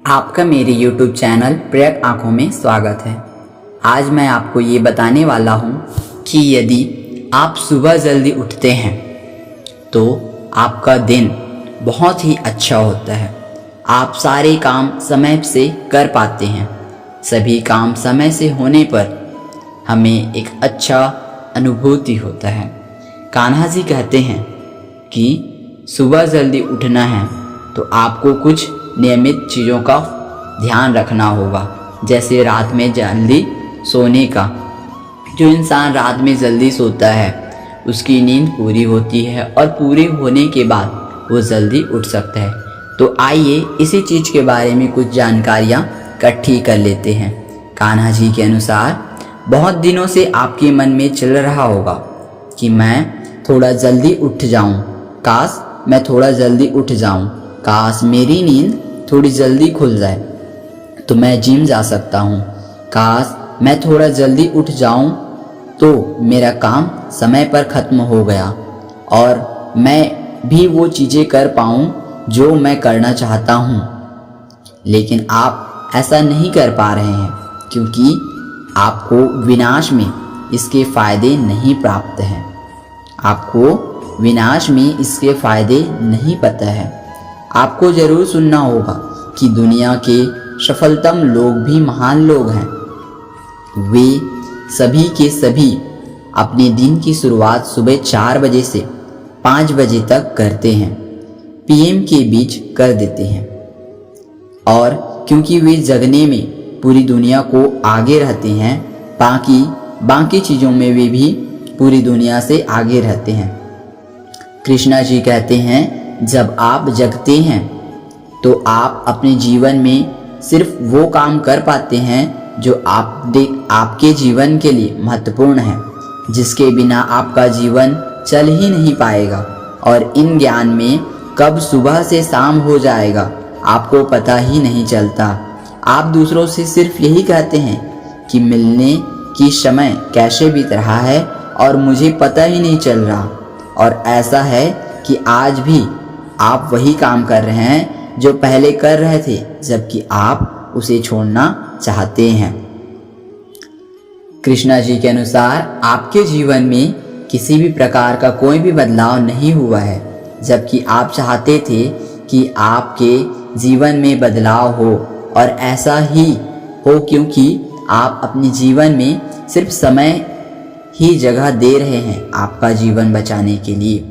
आपका मेरे YouTube channel प्रयक आँखों में स्वागत है। आज मैं आपको ये बताने वाला हूँ कि यदि आप सुबह जल्दी उठते हैं तो आपका दिन बहुत ही अच्छा होता है। आप सारे काम समय से कर पाते हैं। सभी काम समय से होने पर हमें एक अच्छा अनुभूति होता है। कान्हा जी कहते हैं कि सुबह जल्दी उठना है तो आपको कुछ नियमित चीज़ों का ध्यान रखना होगा, जैसे रात में जल्दी सोने का। जो इंसान रात में जल्दी सोता है उसकी नींद पूरी होती है और पूरी होने के बाद वो जल्दी उठ सकता है। तो आइए इसी चीज़ के बारे में कुछ जानकारियाँ इकट्ठी कर लेते हैं। कान्हा जी के अनुसार बहुत दिनों से आपके मन में चल रहा होगा कि मैं थोड़ा जल्दी उठ जाऊं, काश मैं थोड़ा जल्दी उठ जाऊं, काश मेरी नींद थोड़ी जल्दी खुल जाए तो मैं जिम जा सकता हूँ, काश मैं थोड़ा जल्दी उठ जाऊं तो मेरा काम समय पर ख़त्म हो गया और मैं भी वो चीज़ें कर पाऊँ जो मैं करना चाहता हूँ। लेकिन आप ऐसा नहीं कर पा रहे हैं क्योंकि आपको विनाश में इसके फ़ायदे नहीं प्राप्त हैं। आपको विनाश में इसके फ़ायदे नहीं पता है। आपको ज़रूर सुनना होगा कि दुनिया के सफलतम लोग भी महान लोग हैं। वे सभी के सभी अपने दिन की शुरुआत सुबह 4 बजे से 5 बजे तक करते हैं, पीएम के बीच कर देते हैं। और क्योंकि वे जगने में पूरी दुनिया को आगे रहते हैं, बाकी चीज़ों में वे भी पूरी दुनिया से आगे रहते हैं। कृष्णा जी कहते हैं, जब आप जगते हैं तो आप अपने जीवन में सिर्फ वो काम कर पाते हैं जो आपके जीवन के लिए महत्वपूर्ण है, जिसके बिना आपका जीवन चल ही नहीं पाएगा। और इन ज्ञान में कब सुबह से शाम हो जाएगा आपको पता ही नहीं चलता। आप दूसरों से सिर्फ यही कहते हैं कि मिलने की समय कैसे बीत रहा है और मुझे पता ही नहीं चल रहा। और ऐसा है कि आज भी आप वही काम कर रहे हैं जो पहले कर रहे थे, जबकि आप उसे छोड़ना चाहते हैं। कृष्णा जी के अनुसार आपके जीवन में किसी भी प्रकार का कोई भी बदलाव नहीं हुआ है, जबकि आप चाहते थे कि आपके जीवन में बदलाव हो। और ऐसा ही हो क्योंकि आप अपने जीवन में सिर्फ समय ही जगह दे रहे हैं आपका जीवन बचाने के लिए।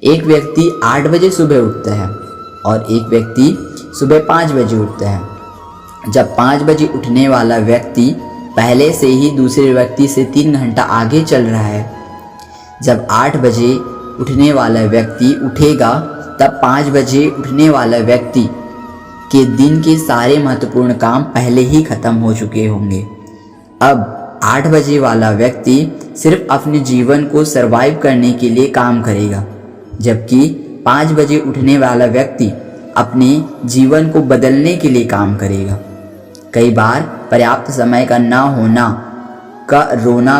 एक व्यक्ति 8 बजे सुबह उठता है और एक व्यक्ति सुबह 5 बजे उठता है। जब 5 बजे उठने वाला व्यक्ति पहले से ही दूसरे व्यक्ति से 3 घंटा आगे चल रहा है। जब 8 बजे उठने वाला व्यक्ति उठेगा तब 5 बजे उठने वाला व्यक्ति के दिन के सारे महत्वपूर्ण काम पहले ही ख़त्म हो चुके होंगे। अब 8 बजे वाला व्यक्ति सिर्फ अपने जीवन को सरवाइव करने के लिए काम करेगा, जबकि 5 बजे उठने वाला व्यक्ति अपने जीवन को बदलने के लिए काम करेगा। कई बार पर्याप्त समय का ना होना का रोना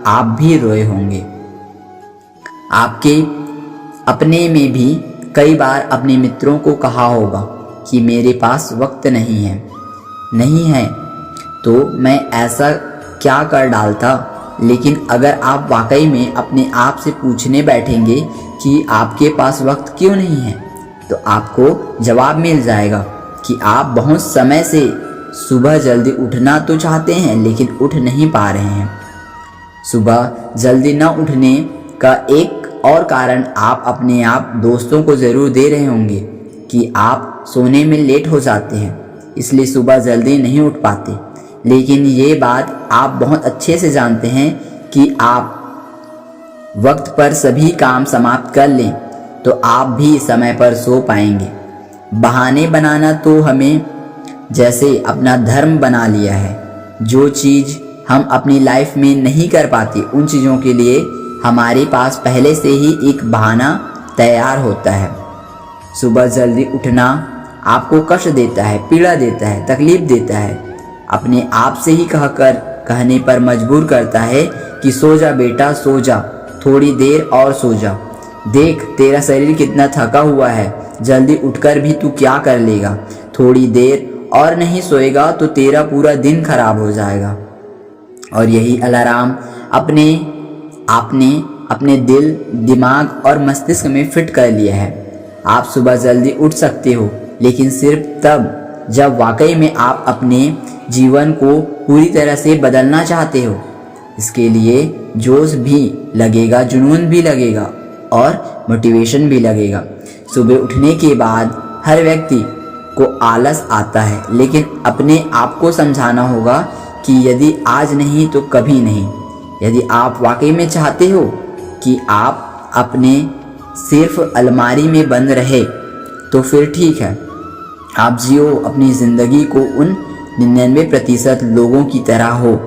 आप भी रोए होंगे। आपके अपने में भी कई बार अपने मित्रों को कहा होगा कि मेरे पास वक्त नहीं है तो मैं ऐसा क्या कर डालता। लेकिन अगर आप वाकई में अपने आप से पूछने बैठेंगे कि आपके पास वक्त क्यों नहीं है तो आपको जवाब मिल जाएगा कि आप बहुत समय से सुबह जल्दी उठना तो चाहते हैं लेकिन उठ नहीं पा रहे हैं। सुबह जल्दी न उठने का एक और कारण आप अपने आप दोस्तों को ज़रूर दे रहे होंगे कि आप सोने में लेट हो जाते हैं, इसलिए सुबह जल्दी नहीं उठ पाते। लेकिन ये बात आप बहुत अच्छे से जानते हैं कि आप वक्त पर सभी काम समाप्त कर लें तो आप भी समय पर सो पाएंगे। बहाने बनाना तो हमें जैसे अपना धर्म बना लिया है। जो चीज़ हम अपनी लाइफ में नहीं कर पाते उन चीज़ों के लिए हमारे पास पहले से ही एक बहाना तैयार होता है। सुबह जल्दी उठना आपको कष्ट देता है, पीड़ा देता है, तकलीफ देता है, अपने आप से ही कहने पर मजबूर करता है कि सो जा बेटा सो जा, थोड़ी देर और सो जा, देख तेरा शरीर कितना थका हुआ है, जल्दी उठकर भी तू क्या कर लेगा, थोड़ी देर और नहीं सोएगा तो तेरा पूरा दिन खराब हो जाएगा। और यही अलार्म आपने अपने दिल, दिमाग और मस्तिष्क में फिट कर लिया है। आप सुबह जल्दी उठ सकते हो, लेकिन सिर्फ तब जब वाकई में आप अपने जीवन को पूरी तरह से बदलना चाहते हो। इसके लिए जोश भी लगेगा, जुनून भी लगेगा और मोटिवेशन भी लगेगा। सुबह उठने के बाद हर व्यक्ति को आलस आता है, लेकिन अपने आप को समझाना होगा कि यदि आज नहीं तो कभी नहीं। यदि आप वाकई में चाहते हो कि आप अपने सिर्फ अलमारी में बंद रहे तो फिर ठीक है, आप जियो अपनी ज़िंदगी को उन 99% लोगों की तरह हो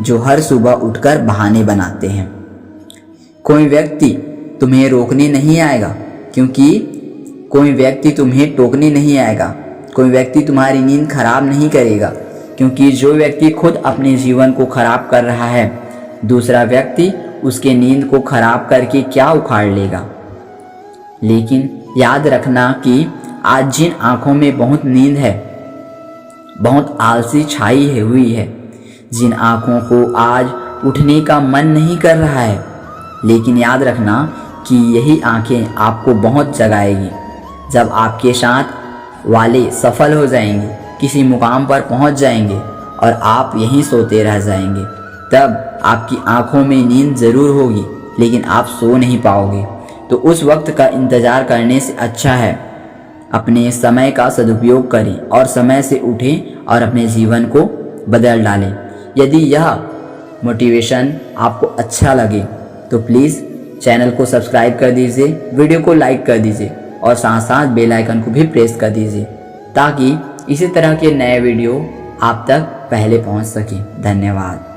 जो हर सुबह उठकर बहाने बनाते हैं। कोई व्यक्ति तुम्हें रोकने नहीं आएगा, क्योंकि कोई व्यक्ति तुम्हें टोकने नहीं आएगा। कोई व्यक्ति तुम्हारी नींद खराब नहीं करेगा, क्योंकि जो व्यक्ति खुद अपने जीवन को खराब कर रहा है, दूसरा व्यक्ति उसके नींद को खराब करके क्या उखाड़ लेगा। लेकिन याद रखना कि आज जिन आँखों में बहुत नींद है, बहुत आलसी छाई हुई है, जिन आँखों को आज उठने का मन नहीं कर रहा है, लेकिन याद रखना कि यही आँखें आपको बहुत जगाएगी। जब आपके साथ वाले सफल हो जाएंगे, किसी मुकाम पर पहुंच जाएंगे और आप यहीं सोते रह जाएंगे, तब आपकी आंखों में नींद ज़रूर होगी, लेकिन आप सो नहीं पाओगे। तो उस वक्त का इंतज़ार करने से अच्छा है अपने समय का सदुपयोग करें और समय से उठें और अपने जीवन को बदल डालें। यदि यह मोटिवेशन आपको अच्छा लगे तो प्लीज़ चैनल को सब्सक्राइब कर दीजिए, वीडियो को लाइक कर दीजिए और साथ साथ बेल आइकन को भी प्रेस कर दीजिए, ताकि इसी तरह के नए वीडियो आप तक पहले पहुंच सकें। धन्यवाद।